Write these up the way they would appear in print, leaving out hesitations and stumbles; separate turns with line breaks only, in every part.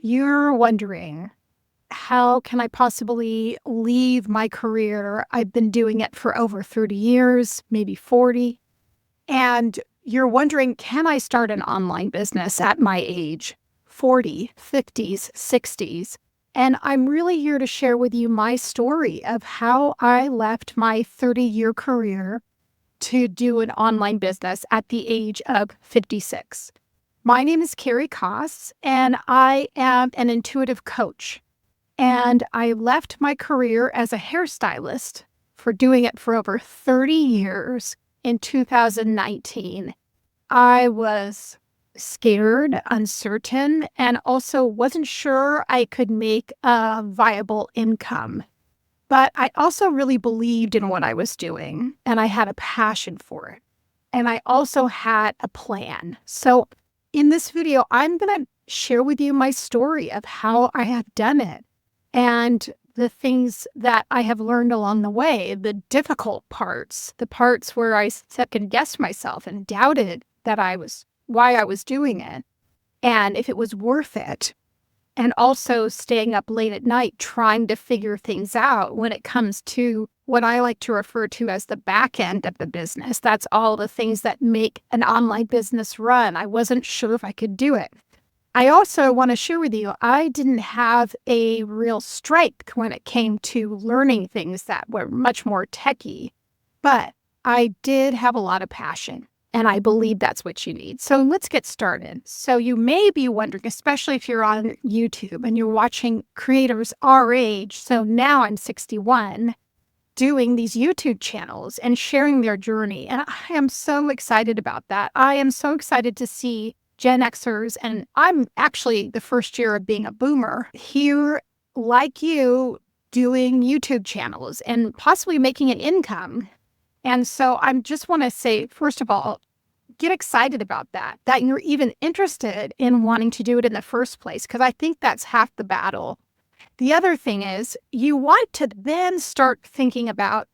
You're wondering, how can I possibly leave my career? I've been doing it for over 30 years, maybe 40. And you're wondering, can I start an online business at my age, 40, 50s, 60s? And I'm really here to share with you my story of how I left my 30-year career to do an online business at the age of 56. My name is Carrie Koss, and I am an intuitive coach. And I left my career as a hairstylist for doing it for over 30 years in 2019. I was scared, uncertain, and also wasn't sure I could make a viable income. But I also really believed in what I was doing, and I had a passion for it. And I also had a plan. So in this video, I'm going to share with you my story of how I have done it and the things that I have learned along the way, the difficult parts, the parts where I second guessed myself and doubted why I was doing it and if it was worth it. And also staying up late at night trying to figure things out when it comes to what I like to refer to as the back end of the business. That's all the things that make an online business run. I wasn't sure if I could do it. I also want to share with you, I didn't have a real strength when it came to learning things that were much more techy, but I did have a lot of passion. And I believe that's what you need. So let's get started. So you may be wondering, especially if you're on YouTube and you're watching creators our age. So now I'm 61, doing these YouTube channels and sharing their journey. And I am so excited about that. I am so excited to see Gen Xers, and I'm actually the first year of being a boomer here, like you, doing YouTube channels and possibly making an income. And so I just want to say, first of all, get excited about that you're even interested in wanting to do it in the first place, because I think that's half the battle. The other thing is you want to then start thinking about,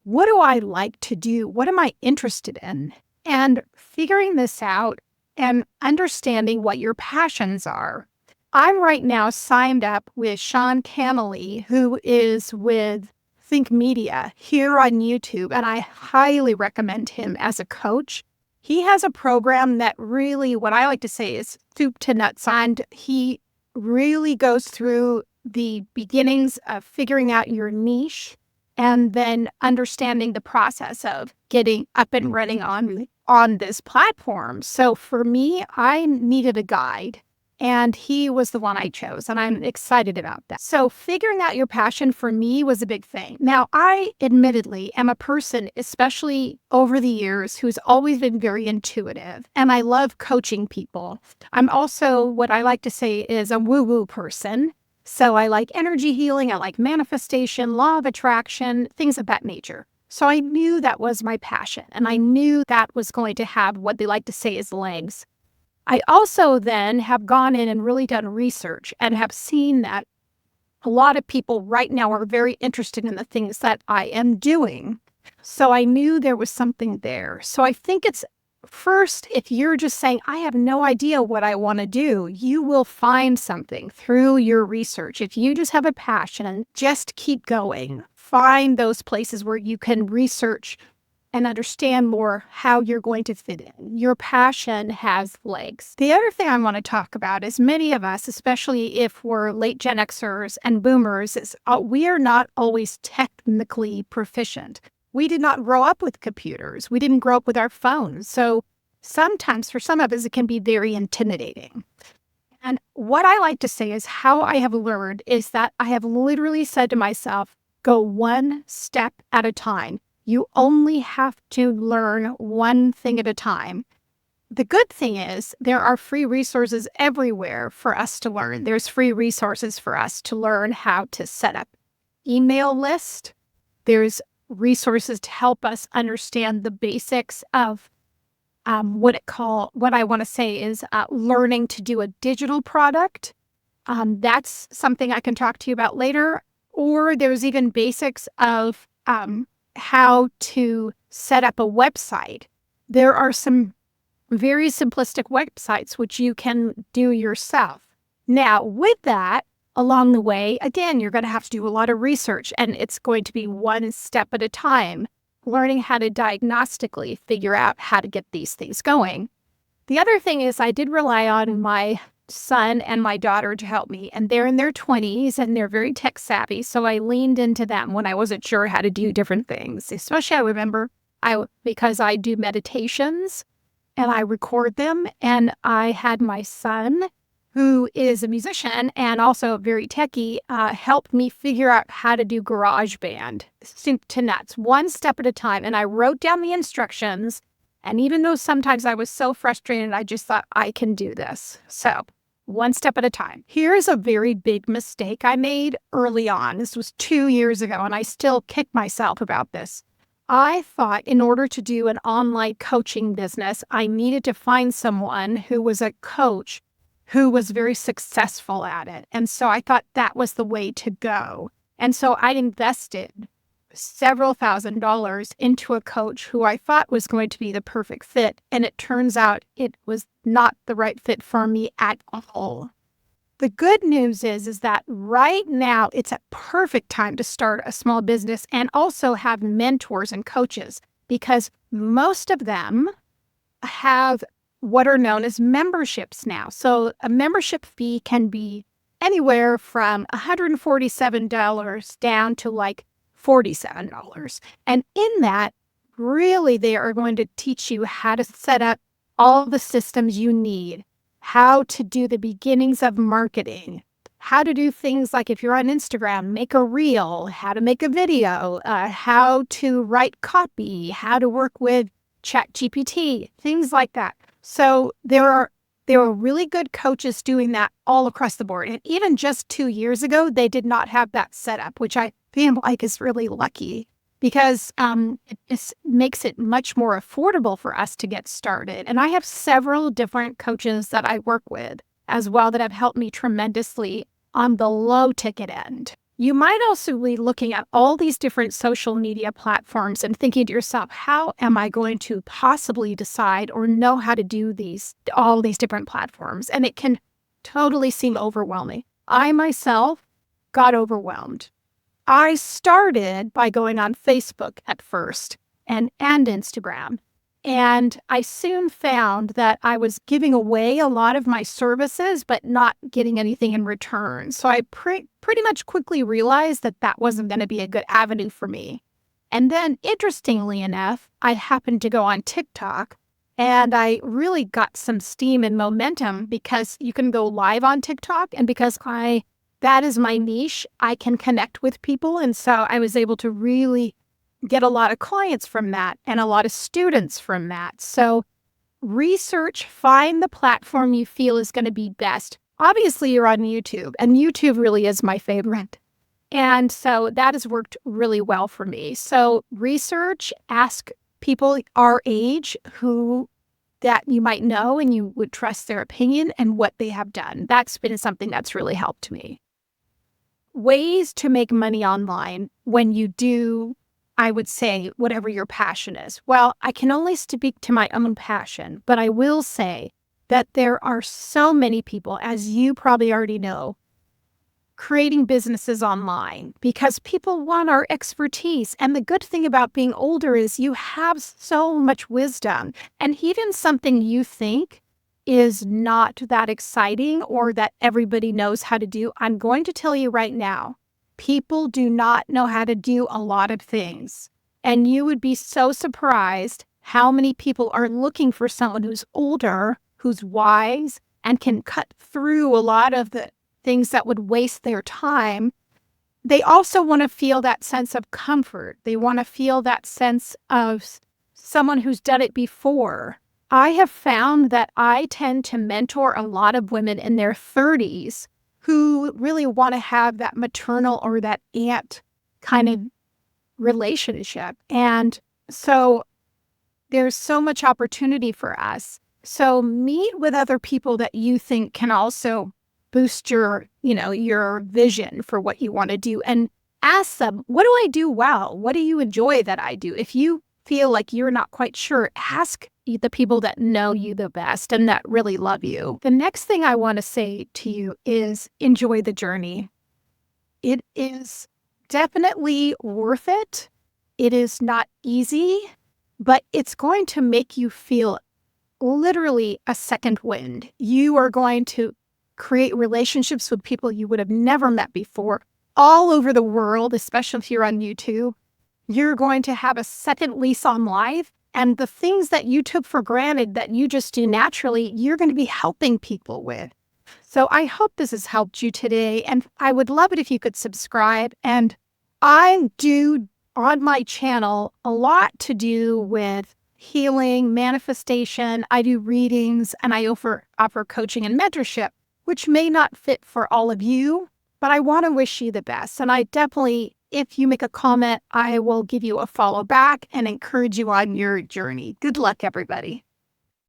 what do I like to do? What am I interested in? And figuring this out and understanding what your passions are. I'm right now signed up with Sean Cannelly, who is with Think Media here on YouTube, and I highly recommend him as a coach. He has a program that really, what I like to say, is soup to nuts, and he really goes through the beginnings of figuring out your niche and then understanding the process of getting up and running on this platform. So for me, I needed a guide. And he was the one I chose, and I'm excited about that. So figuring out your passion for me was a big thing. Now, I admittedly am a person, especially over the years, who's always been very intuitive, and I love coaching people. I'm also what I like to say is a woo-woo person. So I like energy healing, I like manifestation, law of attraction, things of that nature. So I knew that was my passion, and I knew that was going to have what they like to say is legs. I also then have gone in and really done research and have seen that a lot of people right now are very interested in the things that I am doing. So I knew there was something there. So I think it's first, if you're just saying, I have no idea what I want to do, you will find something through your research. If you just have a passion, just keep going. Find those places where you can research and understand more how you're going to fit in. Your passion has legs. The other thing I want to talk about is many of us, especially if we're late Gen Xers and boomers, is we are not always technically proficient. We did not grow up with computers. We didn't grow up with our phones. So sometimes for some of us, it can be very intimidating. And what I like to say is how I have learned is that I have literally said to myself, go one step at a time. You only have to learn one thing at a time. The good thing is there are free resources everywhere for us to learn. There's free resources for us to learn how to set up email list. There's resources to help us understand the basics of what I want to say is learning to do a digital product. That's something I can talk to you about later. Or there's even basics of how to set up a website. There are some very simplistic websites which you can do yourself. Now, with that, along the way, again, you're going to have to do a lot of research, and it's going to be one step at a time, learning how to diagnostically figure out how to get these things going. The other thing is I did rely on my son and my daughter to help me, and they're in their 20s and they're very tech savvy. So I leaned into them when I wasn't sure how to do different things. Especially I remember because I do meditations and I record them, and I had my son, who is a musician and also very techie, help me figure out how to do GarageBand, soup to nuts, one step at a time. And I wrote down the instructions. And even though sometimes I was so frustrated, I just thought, I can do this. So one step at a time. Here's a very big mistake I made early on. This was 2 years ago, and I still kick myself about this. I thought in order to do an online coaching business, I needed to find someone who was a coach who was very successful at it. And so I thought that was the way to go. And so I invested several $1,000s into a coach who I thought was going to be the perfect fit. And it turns out it was not the right fit for me at all. The good news is that right now it's a perfect time to start a small business and also have mentors and coaches, because most of them have what are known as memberships now. So a membership fee can be anywhere from $147 down to like $47. And in that, really, they are going to teach you how to set up all the systems you need, how to do the beginnings of marketing, how to do things like if you're on Instagram, make a reel, how to make a video, how to write copy, how to work with ChatGPT, things like that. So there are really good coaches doing that all across the board. And even just 2 years ago, they did not have that set up, which I feel like is really lucky, because it makes it much more affordable for us to get started. And I have several different coaches that I work with as well that have helped me tremendously on the low ticket end. You might also be looking at all these different social media platforms and thinking to yourself, how am I going to possibly decide or know how to do all these different platforms? And it can totally seem overwhelming. I myself got overwhelmed. I started by going on Facebook at first and Instagram. And I soon found that I was giving away a lot of my services, but not getting anything in return. So I pretty much quickly realized that that wasn't going to be a good avenue for me. And then, interestingly enough, I happened to go on TikTok, and I really got some steam and momentum because you can go live on TikTok. And because that is my niche, I can connect with people. And so I was able to really get a lot of clients from that and a lot of students from that. So research, find the platform you feel is going to be best. Obviously, you're on YouTube, and YouTube really is my favorite. And so that has worked really well for me. So research, ask people our age that you might know and you would trust their opinion and what they have done. That's been something that's really helped me. Ways to make money online when you do, I would say, whatever your passion is. Well, I can only speak to my own passion, but I will say that there are so many people, as you probably already know, creating businesses online because people want our expertise. And the good thing about being older is you have so much wisdom. And even something you think is not that exciting or that everybody knows how to do, I'm going to tell you right now, people do not know how to do a lot of things. And you would be so surprised how many people are looking for someone who's older, who's wise, and can cut through a lot of the things that would waste their time. They also want to feel that sense of comfort. They want to feel that sense of someone who's done it before. I have found that I tend to mentor a lot of women in their 30s who really want to have that maternal or that aunt kind of relationship. And so there's so much opportunity for us. So meet with other people that you think can also boost your vision for what you want to do, and ask them, what do I do well? What do you enjoy that I do? If you feel like you're not quite sure, ask the people that know you the best and that really love you. The next thing I want to say to you is enjoy the journey. It is definitely worth it. It is not easy, but it's going to make you feel literally a second wind. You are going to create relationships with people you would have never met before all over the world, especially if you're on YouTube. You're going to have a second lease on life. And the things that you took for granted that you just do naturally, you're going to be helping people with. So I hope this has helped you today. And I would love it if you could subscribe. And I do on my channel a lot to do with healing, manifestation. I do readings and I offer coaching and mentorship, which may not fit for all of you, but I want to wish you the best. And I definitely, if you make a comment, I will give you a follow back and encourage you on your journey. Good luck, everybody.